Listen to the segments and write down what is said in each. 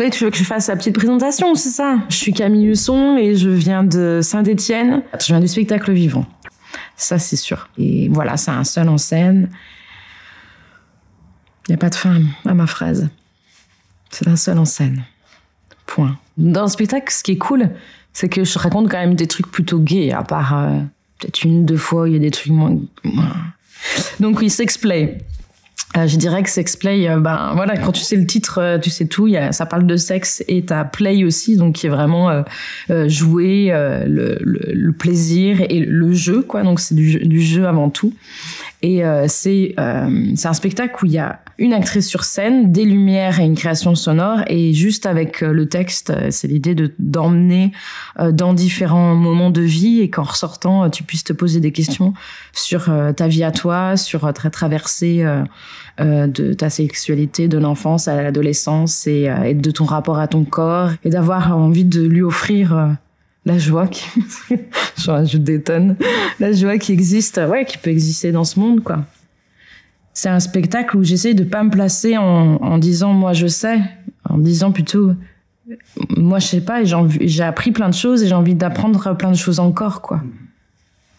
Toi, tu veux que je fasse la petite présentation, c'est ça? Je suis Camille Husson et je viens de Saint-Étienne. Je viens du spectacle vivant. Ça, c'est sûr. Et voilà, c'est un seul en scène. Il n'y a pas de fin à ma phrase. C'est un seul en scène. Point. Dans le spectacle, ce qui est cool, c'est que je raconte quand même des trucs plutôt gays, à part peut-être une ou deux fois, il y a des trucs moins... Donc oui, Sexplay. Je dirais que Sexplay, voilà, quand tu sais le titre, tu sais tout. Ça parle de sexe et t'as play aussi, donc qui est vraiment jouer, le plaisir et le jeu, quoi. Donc c'est du jeu avant tout. Et c'est un spectacle où il y a une actrice sur scène, des lumières et une création sonore, et juste avec le texte, c'est l'idée d'emmener dans différents moments de vie et qu'en ressortant, tu puisses te poser des questions sur ta vie à toi, sur ta traversée de ta sexualité, de l'enfance à l'adolescence et de ton rapport à ton corps, et d'avoir envie de lui offrir la joie je détonne, la joie qui existe, qui peut exister dans ce monde, quoi. C'est un spectacle où j'essaie de pas me placer en disant moi je sais, en disant plutôt moi je sais pas, et j'ai appris plein de choses et j'ai envie d'apprendre plein de choses encore, quoi.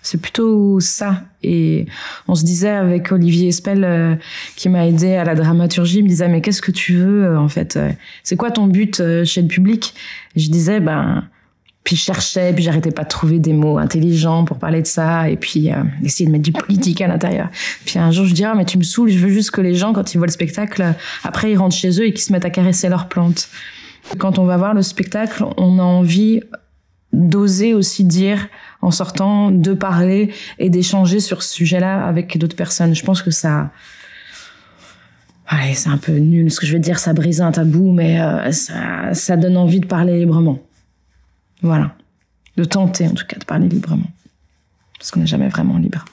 C'est plutôt ça. Et on se disait avec Olivier Espel, qui m'a aidé à la dramaturgie, il me disait mais qu'est-ce que tu veux en fait, c'est quoi ton but chez le public? Et je disais puis je cherchais, puis j'arrêtais pas de trouver des mots intelligents pour parler de ça, et puis essayer de mettre du politique à l'intérieur. Puis un jour je dis mais tu me saoules, je veux juste que les gens, quand ils voient le spectacle, après ils rentrent chez eux et qu'ils se mettent à caresser leurs plantes. Quand on va voir le spectacle, on a envie d'oser aussi dire en sortant, de parler et d'échanger sur ce sujet-là avec d'autres personnes. Je pense que ça... Ouais, c'est un peu nul ce que je veux dire, ça brise un tabou, mais ça donne envie de parler librement. Voilà. De tenter, en tout cas, de parler librement. Parce qu'on n'est jamais vraiment libre.